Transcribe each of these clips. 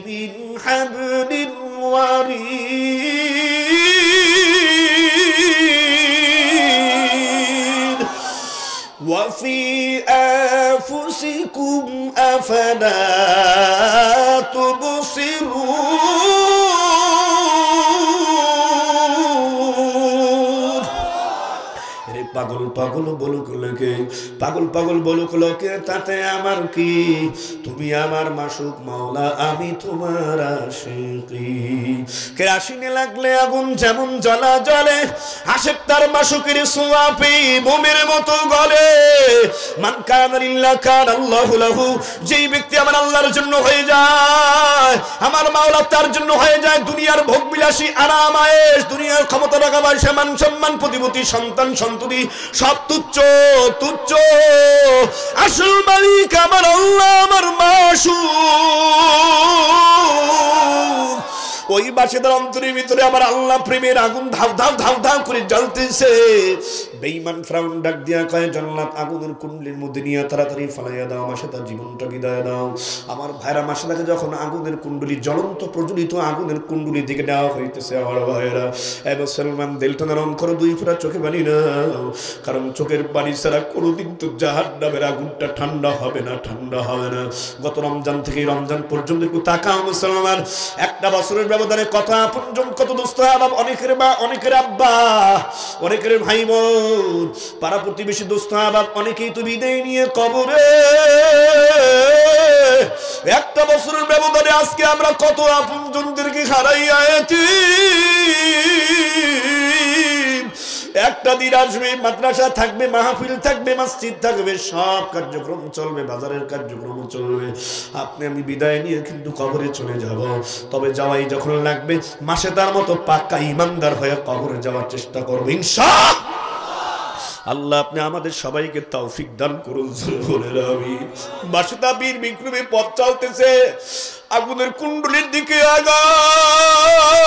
من حبل وريد وفي أنفسكم أفلا تبصرون পাগল পাগল বলুক লোকে, পাগল পাগল বলুক লোকে, তাতে আমার কি? তুমি আমার মাসুক মাওলা, আমি তোমার আশিকি। কেরাসিনে লাগলে আগুন যেমন জ্বলা জ্বলে, আশিক তার মাসুকের ছোঁয়া পেয়ে মোমের মতো গলে। মান কানা লিল্লাহ কানা আল্লাহু লাহু, যেই ব্যক্তি আমার আল্লাহর জন্য হয়ে যায়, আমার মাওলা তার জন্য হয়ে যায়। দুনিয়ার ভোগবিলাসী আরাম আয়েশ, দুনিয়ার ক্ষমতা টাকা পয়সা মান সম্মান প্রতিপত্তি সন্তান সন্ততি সব তুচ্ছ তুচ্ছ। আসল মালিক আমার আল্লাহ, আমার মাসুক। ওই বাসিদার অন্তরের ভিতরে আমার আল্লাহ প্রেমের আগুন ধাউ ধাউ ধাউ ধাউ করে জ্বলতেছে। বেঈমান ফিরাউন ডাক দিয়া কয়, জান্নাত আগুনের কুণ্ডলীর মধ্যে নিয়ে তাড়াতাড়ি ফালাইয়া দাও, আমার সাথে জীবনটা বিদায় দাও। আমার ভাইরা মাসাদাকে যখন আগুনের কুণ্ডলী, জ্বলন্ত প্রজ্বলিত আগুনের কুণ্ডলীর দিকে দেওয়া হইতেছে, আমার ভাইরা এ মুসলমান দিলটা নরম করো, দুই ফোঁটা চোখে পানি নাও, কারণ চোখের পানি ছাড়া কোনোদিন তো জাহান্নামের আগুনটা ঠান্ডা হবে না, ঠান্ডা হবে না। গত রমজান থেকে রমজান পর্যন্ত একটু তাকাও মুসলমান, একটা বছরের ব্যবধানে কত আপনজন, কত দোস্ত আবাব, অনেকের মা, অনেকের আব্বা, অনেকের ভাই বোন, পাড়া প্রতিবেশী দোস্ত আবাব, অনেকেই তো বিদায় নিয়ে কবরে। একটা বছরের ব্যবধানে আজকে আমরা কত আপনজনদেরকে হারাইয়া আছি। একটা দিন আসবে, মাদ্রাসা থাকবে, মাহফিল থাকবে, মসজিদ থাকবে, সব কার্যক্রম চলবে, বাজারের কার্যক্রম চলবে। আপনি আমি বিদায় নিয়ে কিন্তু কবরে চলে যাব। তবে যাওয়াই যখন লাগবে, মাসে তার মতো পাক্কা ইমানদার হয়ে কবরে যাওয়ার চেষ্টা করবো ইনশাআল্লাহ। আল্লাহ আপনি আমাদের সবাইকে তৌফিক দান করুন। বাসিদা বীর বিক্রমে পথ চলতেছে, আগুনের কুণ্ডলীর দিকে আগায়।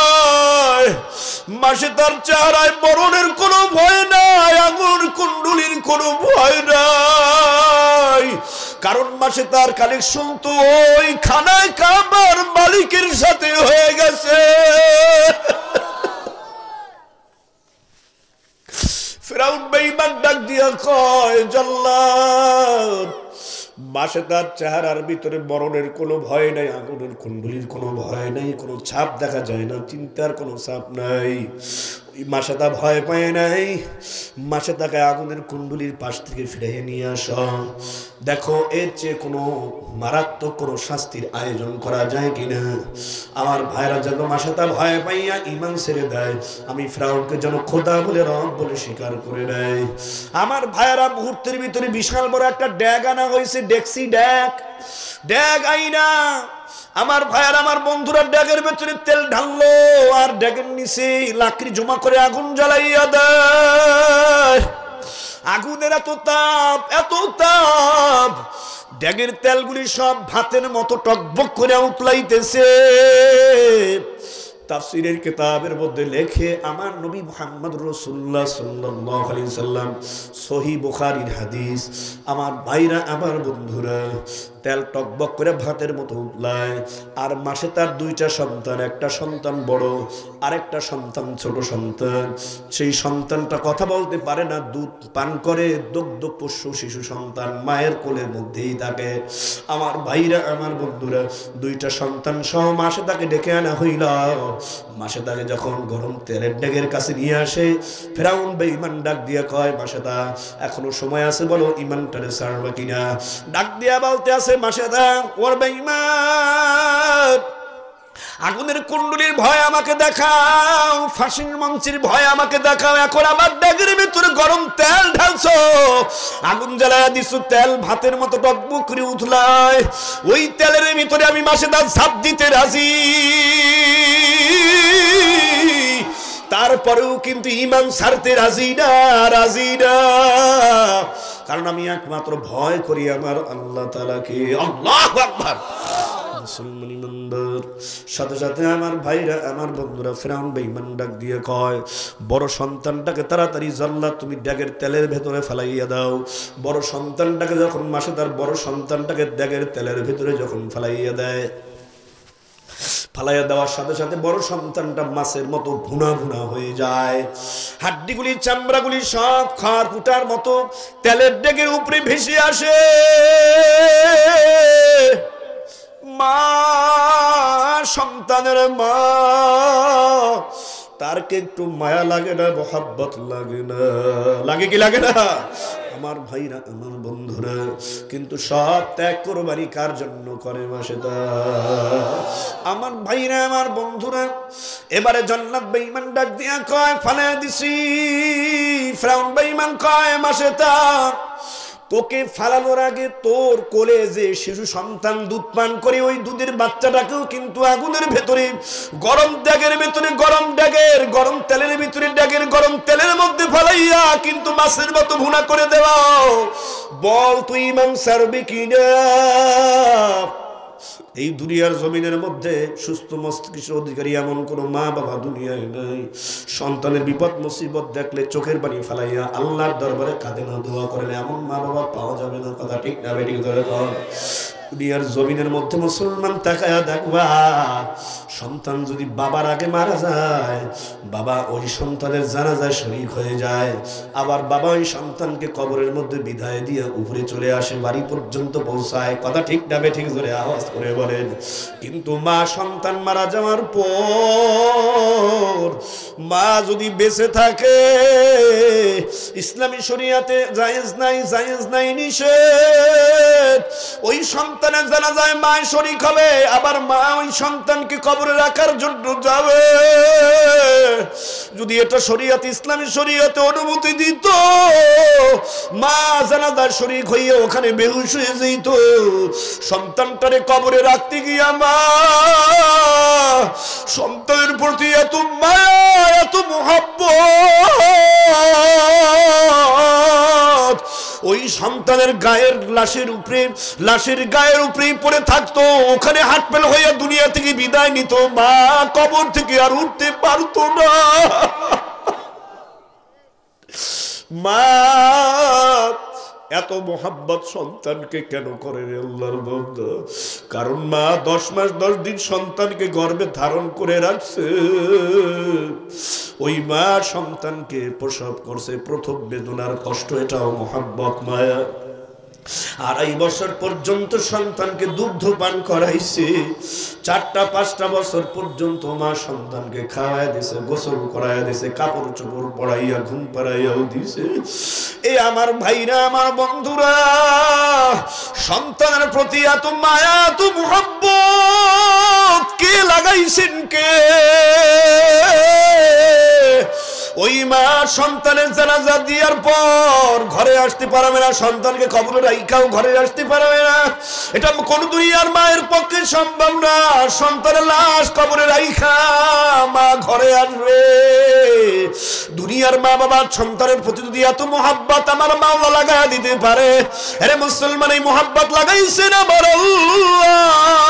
মাসে তার চেহারায় মরণের কোনো ভয় নাই, আগুন কুণ্ডলীর কোনো ভয় নাই, কারণ মাসে তার কালেকশন তো ওই খানায় কাবার মালিকের সাথে হয়ে গেছে। ফিরাউন বেঈমান ডাক দিয়া কয়, জাল্লাদ মাসে তার চেহারার ভিতরে মরণের কোনো ভয় নাই, আগুনের কুণ্ডলীর কোনো ভয় নাই, কোনো ছাপ দেখা যায় না, চিন্তার কোনো ছাপ নাই। ওই মাসেতা ভয় পায় নাই, মাসেতাকে আগুনের কুণ্ডলীর পাশ থেকে ফিরিয়ে নিয়ে আসো। দেখো এর চেয়ে কোনো মারাত্মক কোনো শাস্তির আয়োজন করা যায় কিনা। আমার ভাইরা যেন মাসেতা ভয় পাইয়া ইমান ছেড়ে দেয়, আমি ফিরাউনকে যেন খোদা বলে রব বলে স্বীকার করে নেয়। আমার ভাইরা মুহূর্তের ভিতরে বিশাল বড় একটা ড্যাগ আনা হয়েছে, ডেক্সি ড্যাগ, ড্যাগ আইনা আমার ভাইয়ার আমার বন্ধুরা ড্যাগের ভেতরে তেল ঢাললো, আর ড্যাগের নিচে লাকড়ি জমা করে আগুন জ্বালাইয়া দেয়। আগুনের এত তাপ, এত তাপ, ড্যাগের তেলগুলি সব ভাতের মতো টকবক করে উতলাইতেছে। তাফসীরের কিতাবের মধ্যে লেখে, আমার নবী মুহাম্মদ রাসূলুল্লাহ সাল্লাল্লাহু আলাইহি সাল্লাম, সহিহ বুখারীর হাদিস। আমার ভাইরা আমার বন্ধুরা, তেল টকবক করে ভাতের মতো উতলায়, আর মাসে তার দুইটা সন্তান, একটা সন্তান বড়, আরেকটা সন্তান ছোট সন্তান। সেই সন্তানটা কথা বলতে পারে না, দুধ পান করে, দুগ্ধ পোষ্য শিশু সন্তান মায়ের কোলের মধ্যেই থাকে। আমার ভাইরা আমার বন্ধুরা, দুইটা সন্তান সহ মাসে তাকে ডেকে আনা হইল। মাসে তাকে যখন গরম তেলের ডেগের কাছে নিয়ে আসে, ফিরাউন বেঈমান ডাক দিয়া কয়, মাসেদা এখনো সময় আছে, বলো ইমানটারে ছাড়বা কিনা। ডাক দিয়া বলতে আছে, মাসেদা ওর বেঈমান, আগুনের কুণ্ডলীর ভয় আমাকে দেখাও, ফাঁসির মঞ্চের ভয় আমাকে দেখাও, এখন আমার ড্যাগের ভিতরে গরম তেল ঢালছো, আগুন জ্বালায়া দিছো, তেল ভাতের মতো টকবক করে উঠলায়, ওই তেলের ভিতরে আমি মাসেদা ঝাঁপ দিতে রাজি। তারপরেও কিন্তু ঈমান ছাড়তে রাজি না, রাজি না, কারণ আমি একমাত্র ভয় করি আমার আল্লাহ তাআলাকে। আল্লাহু আকবার। মুসলমান ইমানদার, সাথে সাথে আমার ভাইরা আমার বন্ধুরা, ফিরাউন বেঈমান ডাক দিয়ে কয়, বড় সন্তানটাকে তাড়াতাড়ি জাল্লাদ তুমি ড্যাগের তেলের ভেতরে ফেলাইয়া দাও। বড় সন্তানটাকে যখন মাসে তার বড় সন্তানটাকে ড্যাগের তেলের ভেতরে যখন ফেলাইয়া দেয়, ফালাইয়া দেওয়ার সাথে সাথে বড় সন্তানটা মাছের মতো ভুনা ভুনা হয়ে যায়, হাড্ডিগুলি চামড়াগুলি সব খড় কুটার মতো তেলের ডেকের উপরে ভেসে আসে। মা, সন্তানের মা, তার কে একটু মায়া লাগে না, মোহাব্বত লাগে না? লাগে কি লাগে না? আমার ভাইরা, আমার বন্ধুরা, কিন্তু সব ত্যাগ কোরবানি কার জন্য করে? মাসেদা। আমার ভাইরা, আমার বন্ধুরা, এবারে জান্নাত বেঈমান ডাক দিয়া কয় ফালা দিছি। ফিরআউন বেঈমান কয় মাসেদা, তোকে ফালানোর আগে তোর কোলে যে শিশু সন্তান দুধ পান করে, ওই দুধের বাচ্চাটাকেও কিন্তু আগুনের ভেতরে, গরম ড্যাগের ভেতরে, গরম ড্যাগের গরম তেলের ভিতরে, ড্যাগের গরম তেলের মধ্যে ফালাইয়া কিন্তু মাছের মতো ভুনা করে দেওয়া। বল তুই ইমান সারবি কিনা? এই দুনিয়ার জমিনের মধ্যে সুস্থ মস্তিষ্কের অধিকারী এমন কোন মা বাবা দুনিয়ায় নাই, সন্তানের বিপদ মুসিবত দেখলে চোখের পানি ফেলাইয়া আল্লাহর দরবারে কাঁদে না, দোয়া করেন, এমন মা বাবা পাওয়া যাবে না। কথা ঠিক না বেঠিক? ধরে দুনিয়ার জমিনের মধ্যে মুসলমান তাকায়া দেখবা, সন্তান যদি বাবার আগে মারা যায়, বাবা ওই সন্তানের জানাজায় শরীক হয়ে যায়, আবার বাবা ওই সন্তানকে কবরের মধ্যে বিদায় দিয়ে উপরে চলে আসে, বাড়ি পর্যন্ত পৌঁছায়। কথা ঠিক না বেঠিক? ধরে আওয়াজ করে বলেন। কিন্তু মা সন্তান মারা যাওয়ার পর মা যদি বেঁচে থাকে, ইসলামী শরিয়াতে জায়েজ নাই, জায়েজ নাই, নিষেধ। ওই সন্তানের জানাজায় মা শরীক হবে, আবার মা ওই সন্তানকে কবরে রাখার জন্য যাবে। যদি এটা শরিয়াত, ইসলামী শরিয়াতে অনুমতি দিত, মা জানাজায় শরীক হইয়া ওখানে বেহুশ হয়ে যেত। সন্তানটারে কবরে রাখতে গিয়া মা সন্তানের প্রতি এত মায়া, এত মুহাব্বত, ওই সন্তানের গায়ের লাশের গায়ের উপরেই পড়ে থাকতো, ওখানে হাটপেল হইয়া দুনিয়া থেকে বিদায় নিত। মা কবর থেকে আর উঠতে পারতো না। মা এত মোহাব্বত সন্তানকে কেন করে রে আল্লাহর বান্দা? কারণ মা 10 মাস 10 দিন সন্তানকে গর্ভে ধারণ করে রাখছে। ওই মা সন্তানকে প্রসব করছে, প্রথম বেদনার কষ্ট, এটাও মোহাব্বত, মায়া। 2.5 বছর পর্যন্ত সন্তানকে দুগ্ধ পান করাইছে, 4-5টা বছর পর্যন্ত মা সন্তানকে খাওয়ায় দিছে, গোসল করাইয়া দিছে, কাপড় চোপড় পরাইয়া ঘুম পাড়াইয়াও দিছে। এই আমার ভাইরা, আমার বন্ধুরা, সন্তানের প্রতি এত মায়া, এত মুহাব্বত কে লাগাইছেন? কে? ওই মা সন্তানের জানাজা দেওয়ার পর ঘরে আসতে পারবে না, সন্তানকে কবরে রাইখাও ঘরে আসতে পারবে না। এটা কোন দুনিয়ার মায়ের পক্ষে সম্ভব না। সন্তানের লাশ কবরে রাইখা মা ঘরে আসবে। দুনিয়ার মা বাবার সন্তানের প্রতি যদি এত মোহাব্বত আমার মাওলা লাগায়া দিতে পারে, আরে মুসলমান এই মোহাব্বত লাগাইছেন আমার আল্লাহ।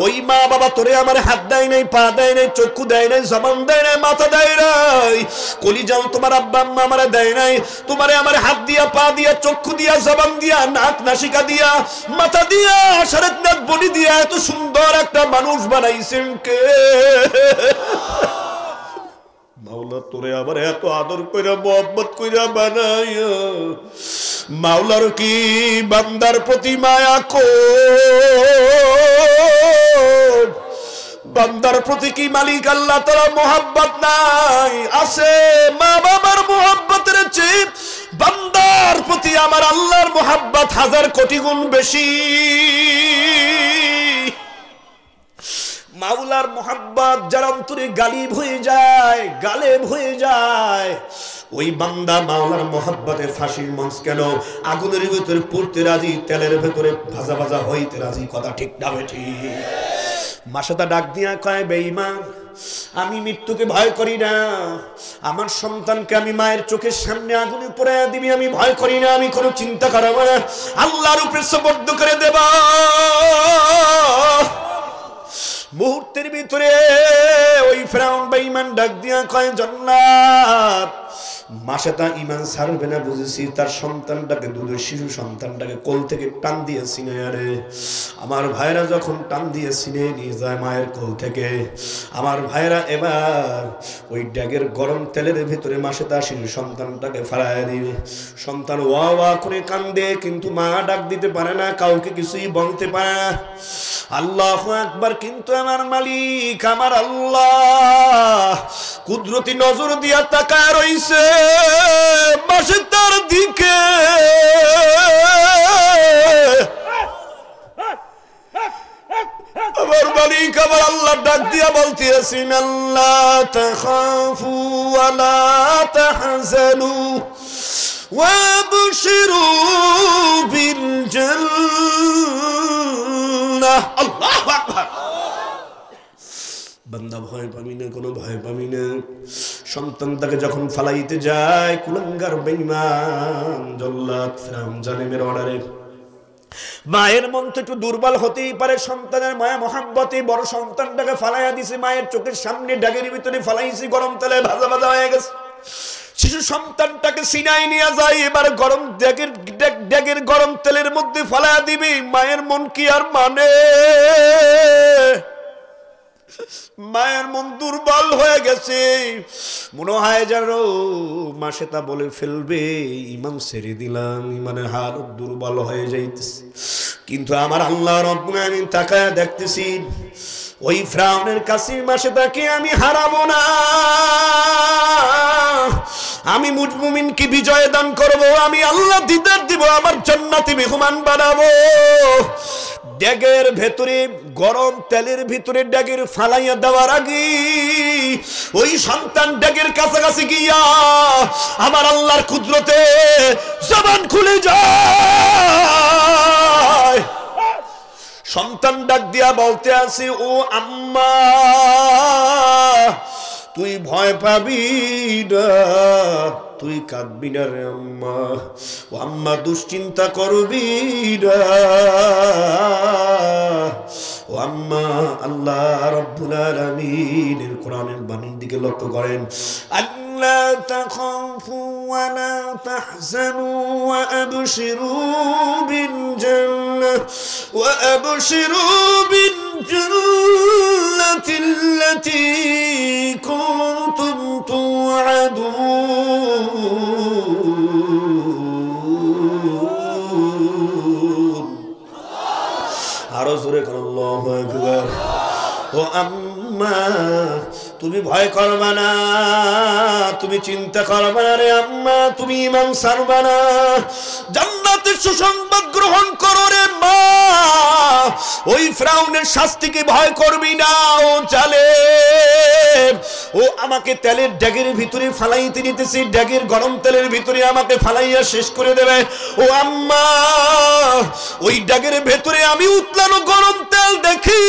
ওই মা বাবা তোরে আমার হাত দেয় নাই, পা দেয় নাই, চক্ষু দেয় নাই, জবান দেয় নাই, মাথা দেয় নাই, কলিজাও তোমার আব্বা আম্মা আমারে দেয় নাই। তোমারে আমার হাত দিয়া, পা দিয়া, চক্ষু দিয়া, জবান দিয়া, নাক নাসিকা দিয়া, মাথা দিয়া, সাড়ে নাক বডি দিয়া এত সুন্দর একটা মানুষ বানাইছেন কে? মাওলা তোরে আবার এত আদর কইরা মোহাব্বত কইরা বানাইয়া, মাওলার কি বান্দার প্রতি মায়া কো? বান্দার প্রতি কি মালিক আল্লাহ তাআলা মোহাব্বত নাই? আছে। মা বাবার মোহাব্বতের চেয়ে বান্দার প্রতি আমার আল্লাহর মোহাব্বত 1000 কোটি গুণ বেশি। মাওলার মোহাব্বত যার অন্তরে গালিব হয়ে যায়, গালেব হয়ে যায়, ওই বান্দা মাওলার মোহাব্বতে ফাঁসির মঞ্চ কেন আগুনের ভিতরে পড়তে রাজি, তেলের ভেতরে ভাজা ভাজা হইতে রাজি। কথা ঠিক না বেঠিক? মাসাদা ডাক দিয়া কয়, বেঈমান, আমি মৃত্যুকে ভয় করি না, আমার সন্তানকে আমি মায়ের চোখের সামনে আগুনে পড়ে দিবি আমি ভয় করি না, আমি কোনো চিন্তা করব না, আল্লাহর উপরে সুপর্দ করে দেব। মুহূর্তের ভিতরে ওই ফিরআউন বেঈমান ডাক দিয়া কয় জান্নাত। মাসেতা ঈমান ছাড়বে না বুঝেছি, তার সন্তানটাকে, দুধের শিশু সন্তানটাকে কোল থেকে টান দিয়ে ছিনে আরে। আমার ভাইরা যখন টান দিয়ে ছিনে নিয়ে যায় মায়ের কোল থেকে, আমার ভাইরা এবার ওই ড্যাগের গরম তেলের ভিতরে মাসেতা শিশু সন্তানটাকে ফালায় দিবে। সন্তান ওয়া ওয়া করে কান্দে, কিন্তু মা ডাক দিতে পারে না, কাউকে কিছুই বলতে পারে না। আল্লাহু আকবার। কিন্তু আমার মালিক, আমার আল্লাহ কুদরতি নজর দিয়া তাকায় রইছে মাসেতার দিকে। আমার মালিক, আমার আল্লাহ ডাক দিয়া বলতেছেন আল্লাহ তাখাফু ওয়া লা তাহজানু ওয়াবশিরু বিল জান্নাহ। আল্লাহু আকবার। বান্দা ভয় পাবি না, কোনো ভয় পাবি না। সন্তান তাকে যখন ফালাইতে যায়, কুলাঙ্গার বেঈমান জল্লাদ ফিরআউন জালেমের অর্ডারে, মায়ের মন তো একটু দুর্বল হতেই পারে, সন্তানের মায়া মহাব্বতে বড় সন্তানটাকে ফালাইয়া দিছে, মায়ের চোখের সামনে ড্যাগের ভিতরে ফালাইছে, গরম তেলে ভাজা ভাজা হয়ে গেছে। শিশু সন্তানটাকে সিনাই নিয়ে যায়, এবার গরম ড্যাগের গরম তেলের মধ্যে ফালাইয়া দিবি। মায়ের মন কি আর মানে? মায়ের মন দুর্বল হয়ে গেছে, মনে হয় যেন মাসেতা বলে ফেলবে ইমান ছেড়ে দিলাম, ইমানের হালত দুর্বল হয়ে যাইতেছে। কিন্তু আমার আল্লাহ রব্বুল আমিন তাকায় দেখতেছি ওই ফিরআউনের কাছে মাসেতাকে আমি হারাবো না, আমি মুমিনকে বিজয় দান করব, আমি আল্লাহ দিদার দিব, আমার জান্নাতি মেহমান বানাবো। ড্যাগের ভেতরে গরম তেলের ভিতরে ড্যাগের ফালাইয়া দেওয়ার আগে ওই সন্তান ড্যাগের কাছাকাছি গিয়া আমার আল্লাহর কুদরতে জবান খুলে যায়। সন্তান ডাক দিয়া বলতে আছে, ও আম্মা তুই ভয় পাবি না, তুই কাঁদবি না রে আম্মা, ও আম্মা দুশ্চিন্তা করবি না, ও আম্মা। আল্লাহ রাব্বুল আলামিনের কোরআনের বাণীর দিকে লক্ষ্য করেন, আল্লা তাখাফু ওয়া লা তাহজানু ওয়া আবশিরু বিল জান্নাহ ওয়া আবশিরু বিল জান্নাতিল্লাতী কুনতুম তুআদুন। আরো জোরে করো আল্লাহু আকবার। ও আম্মা তুমি ভয় করবা না, তুমি চিন্তা করবা না রে আম্মা, তুমি ঈমান ছাড়বা না, জান্নাতের সুসংবাদ গ্রহণ করো রে মা। ওই ফিরআউনের শাস্তিকে ভয় করবি না। ও জালেম, ও আমাকে তেলের ড্যাগের ভিতরে ফালাইতে নিতেছে, ড্যাগের গরম তেলের ভিতরে আমাকে ফালাইয়া শেষ করে দেবে। ও আম্মা ওই ড্যাগের ভেতরে আমি উতলানো গরম তেল দেখি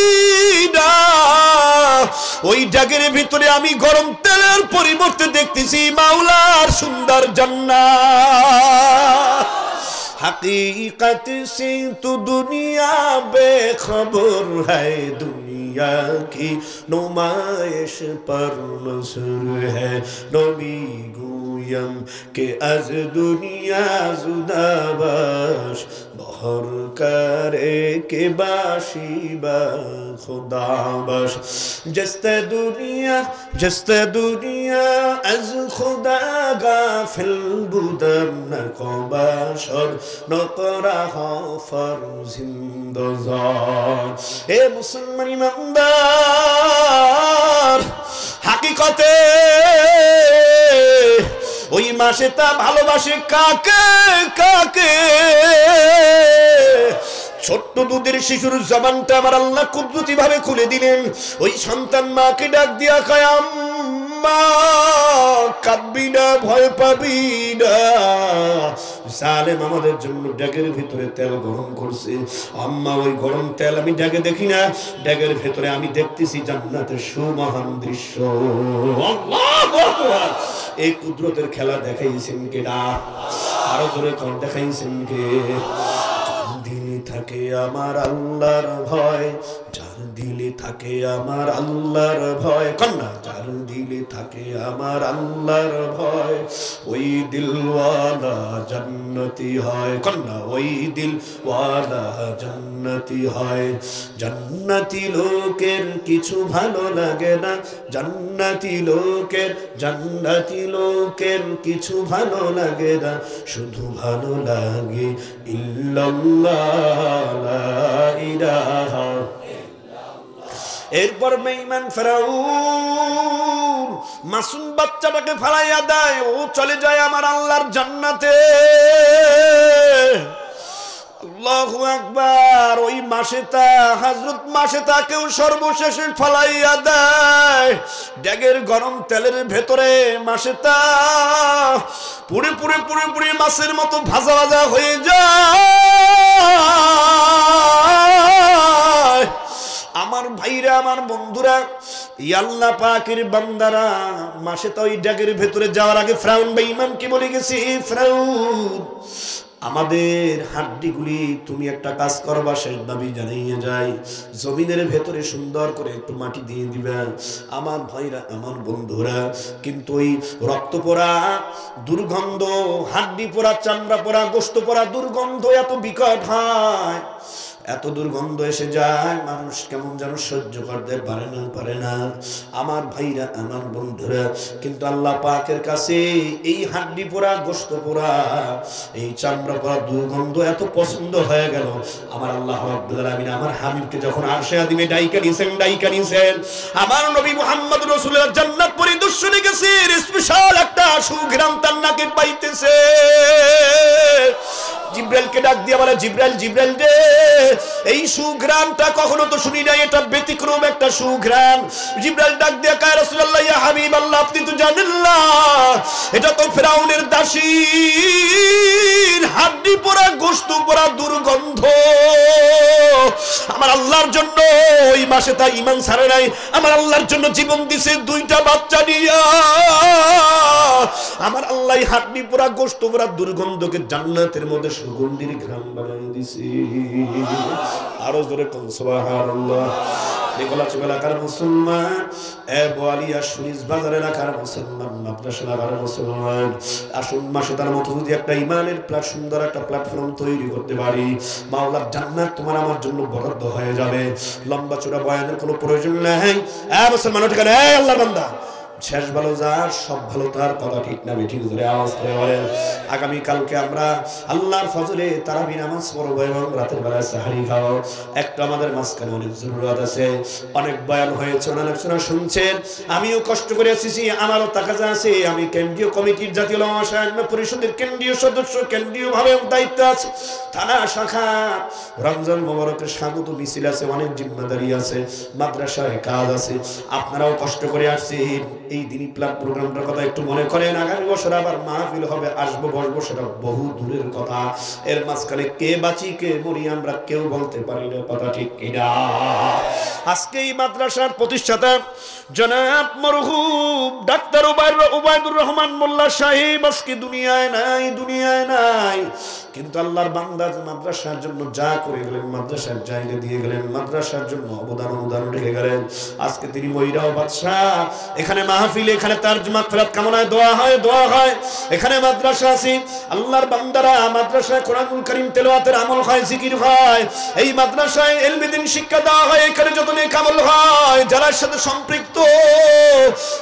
না, ওই ড্যাগের ভিতরে আমি গরম তেলের পরিবর্তে দেখতেছি মাওলার সুন্দর জান্নাত। हकीकत से तो दुनिया बेखबर है, दुनिया की नुमाइश पर नजर है। नबी गोयम के अज दुनिया जुदाबाश बहर करे के बाशी बा खुदा बश। जस्ते दुनिया अज खुदा गाफिल बुदम न को बाशर नकरा फर जिंदजार। ए मुसलमान ईमानदार, হাকিকতে ওই মাসেতা ভালোবাসে কাকে কাকে? ছোট্ট দুধের শিশুর জবানটা আমার আল্লাহ কুদরতি ভাবে খুলে দিলেন। ওই সন্তান মাকে ডাক দিয়া কয়, আম্মা কাঁদবি না, ভয় পাবি না, জালেম আমাদের জন্য ড্যাগের ভিতরে তেল গরম করছে। আম্মা ওই গরম তেল আমি ড্যাগে দেখি না, ড্যাগের ভেতরে আমি দেখতেছি জান্নাতের সুমহান দৃশ্য। আল্লাহু আকবার। এই কুদরতের খেলা দেখাইছেন কে? না আরো জোরে কর, দেখাইছেন কে? দিনে থাকে আমার আল্লাহর ভয়, যার দিলে থাকে আমার আল্লাহর ভয়, কন্যা যার দিলে থাকে আমার আল্লাহর ভয়, ওই দিলওয়ালা জান্নাতি হয়, কন্যা ওই দিলওয়ালা জান্নাতি হয়। জান্নাতি লোকের কিছু ভালো লাগে না, জান্নাতি লোকের কিছু ভালো লাগে না, শুধু ভালো লাগে ইল্লাল্লাহ লা ইলাহা। এরপর বেঈমান ফেরাউন মাসুম বাচ্চাটাকে ফালাইয়া দেয়, ও চলে যায় আমার আল্লাহর জান্নাতে। আল্লাহু আকবার। ওই মাসেতা হযরত মাসেতাকেও সর্বশেষে ফালাইয়া দেয় ড্যাগের গরম তেলের ভেতরে। মাসেতা পুরে পুরে পুরে পুরে মাছের মতো ভাজা ভাজা হয়ে যায়। আমার ভাইরা, আমার বন্ধুরা, আল্লাহ পাকের বান্দারা, মাসেতা ওই ড্যাগের ভেতরে যাওয়ার আগে ফেরাউন বেঈমানকে বলে গেছে, ফেরাউন আমাদের হাড্ডিগুলি তুমি একটা কাজ করবা, শেষ দাবি জানিয়ে যায়, জমিনের ভেতরে সুন্দর করে একটু মাটি দিয়ে দিবা। আমার ভাইরা, আমার বন্ধুরা, কিন্তু ওই রক্ত পোড়া দুর্গন্ধ, হাড্ডি পোড়া, চামড়া পোড়া, গোশত পোড়া দুর্গন্ধ এত বিকট হয়, এত দুর্গন্ধ এসে যায়, মানুষ কেমন যেন সহ্য করতে পারে না। আমার ভাইরা, আমার বন্ধুরা, কিন্তু আল্লাহ পাকের কাছে এই হাড্ডি পোড়া, গোশত পোড়া, এই চামড়া পোড়া দুর্গন্ধ এত পছন্দ হয়ে গেল। আমার আল্লাহ রাব্বুল আলামিন আমার হাবিবকে যখন আরশে আযিমে ডাইকা নিছেন, আমার নবী মুহাম্মদ রাসূলুল্লাহ জান্নাত পরিদর্শনে গেছেন, স্পেশাল একটা সুঘ্রাণ তার নাকে পাইতেছে। জিব্রাইলকে ডাক দিয়া বলে, জিব্রাইল রে, এই সুঘ্রাণটা কখনো তো শুনি নাই, এটা ব্যতিক্রম একটা সুঘ্রাণ। জিব্রাইল ডাক দিয়া কয়, রাসূলুল্লাহ, ইয়া হাবিবাল্লাহ, আপনি তো জানেন না এটা তো ফেরাউনের দাসীর হাড্ডি পোড়া, গোশত পোড়া দুর্গন্ধ। আমার আল্লাহর জন্য ওই মাসে তা ঈমান ছাড়ে নাই, আমার আল্লাহর জন্য জীবন দিছে দুইটা বাচ্চা নিয়া। আমার আল্লাহ হাড্ডি পোড়া, গোশত পোড়া দুর্গন্ধকে জান্নাতের মধ্যে সুগন্ধির ঘ্রাণ বানিয়ে দিছে। আরো জোরে কোন সুবহানাল্লাহ। এলাকার মুসলমান, বোয়ালিয়া শরীফ বাজার এলাকার মুসলমান, মাদ্রাসা এলাকার মুসলমান, আসুন মাসে তার মতো যদি একটা ইমানের সুন্দর একটা প্ল্যাটফর্ম তৈরি করতে পারি, মাওলার জান্নাত তোমার আমার জন্য বরাদ্দ হয়ে যাবে। লম্বা চূড়া বয়ানের কোনো প্রয়োজন নেই। মুসলমান ওঠে কেন, আল্লাহর বান্দা, শেষ ভালো যার সব ভালো তার, কথা ঠিক না ঠিক ধরে আওয়াজ করে বলেন। আগামী কালকে আমরা আল্লাহর ফজলে তারাবি নামাজ পড়বো এবং রাতের বেলায় সাহারি খাও। একটা আমাদের মাঝখানে অনেক জরুরত আছে, অনেক বয়ান হয়েছে, অনেক আলোচনা শুনছেন, আমিও কষ্ট করে এসেছি, আমারও তাকাজা আছে। আমি কেন্দ্রীয় কমিটির জাতীয় উলামা শায়খ পরিষদের কেন্দ্রীয় সদস্য, কেন্দ্রীয় ভাবে দায়িত্ব আছে, থানা শাখা রমজান মোবারকের স্বাগত মিছিল আছে, অনেক জিম্মাদারি আছে, মাদ্রাসায় কাজ আছে, আপনারাও কষ্ট করে আসছেন। এই দিনই প্রোগ্রামটার কথা একটু মনে করেন। আগামী বছর আবার মাহফিল হবে, আসবো বসবো, সেটা বহু দূরের কথা। এর মাঝখানে কে বাঁচি কে মরি আমরা কেউ বলতে পারি না, কথা ঠিক কিনা। আজকে এই মাদ্রাসার প্রতিষ্ঠাতা জনাব মরহুম ডাক্তার উবাইদুর রহমান মোল্লা সাহেব আজকে দুনিয়ায় নাই, কিন্তু আল্লাহর বান্দা মাদ্রাসার জন্য যা করে গেলেন, মাদ্রাসার জায়গা দিয়ে গেলেন, মাদ্রাসার জন্য অনুদান রেখে গেলেন। আজকে তিনি মহিরাও বাদশাহ, এখানে মাহফিলে, এখানে তার মাগফিরাত কামনায় দোয়া হয়। এখানে মাদ্রাসা আছে, আল্লাহর বান্দারা মাদ্রাসায় কোরআনুল কারীম তেলাওয়াতের আমল হয়, জিকির হয়। এই মাদ্রাসায় ইলমে দ্বীন শিক্ষা দেওয়া হয়। এখানে যত নেক আমল হয়, যারা সাথে সম্পৃক্ত,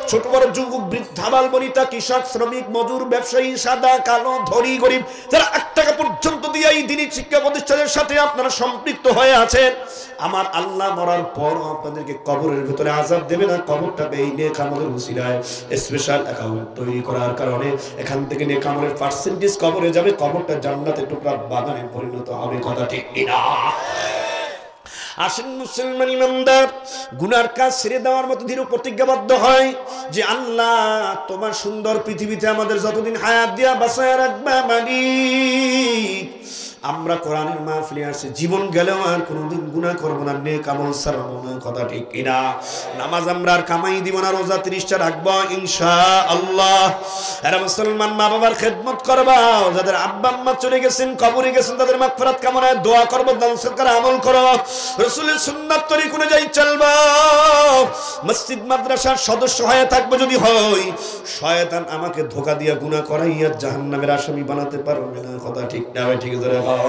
ছোট বড় যুবক, বৃদ্ধা, বাল বনিতা, কৃষক, শ্রমিক, মজুর, ব্যবসায়ী, সাদা কালো, ধনী গরিব, যারা 1 টাকা পর্যন্ত দিয়ে এই দ্বীনি শিক্ষা প্রতিষ্ঠানের সাথে আপনারা সম্পৃক্ত হয়ে আছেন, আমার আল্লাহ মরার পর আপনাদেরকে কবরের ভিতরে আযাব দেবে না। কবরটাকে এই নেক আমলের উসিলায় স্পেশাল অ্যাকাউন্ট তৈরি করার কারণে এখান থেকে নেক আমলের পার্সেন্টেজ কবরে যাবে, কবরটা জান্নাতের টুকরা বাগানে পরিণত হবে, কথা ঠিক কিনা। আসেন মুসলমান ইমানদার, গুনার কাজ ছেড়ে দেওয়ার মতো দৃঢ় প্রতিজ্ঞাবদ্ধ হয় যে আল্লাহ তোমার সুন্দর পৃথিবীতে আমাদের যতদিন হায়াত দিয়া বাঁচায় রাখবা মালিক, আমরা কোরআনের মাহফিলে আসছি, জীবন গেলেও আর কোনোদিন গুনাহ করব না, নেক আমল ছাড়ব না, কথা ঠিক কিনা? নামাজ আমরা আর কামাই দিব না, রোজা 30টা রাখবো ইনশাআল্লাহ। এরা মুসলমান মা বাবার খেদমত করবা, যাদের আব্বা আম্মা চলে গেছেন, কবরে গেছেন, তাদের মাগফিরাত কামনায় দোয়া করব, দান সদকা আমল করব, রাসূলের সুন্নাত তরিক অনুযায়ী চলবা, মসজিদ মাদ্রাসার সদস্য হয়ে থাকবো যদি হয়, শয়তান আমাকে ধোঁকা দিয়া গুনাহ করাইয়া জাহান্নামের আসামি বানাতে পারবে না, কথা ঠিক না? ঠিক ধরে হও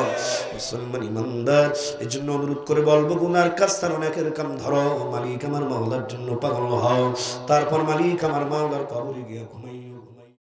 মুসলমান ইমানদার। এই জন্য অনুরোধ করে বলবো, গুনার কাজ তার অনেকের কাম ধরো, মালিক আমার মাওলার জন্য পাগল হও, তারপর মালিক আমার মাওলার কবরে গিয়ে ঘুমাইও।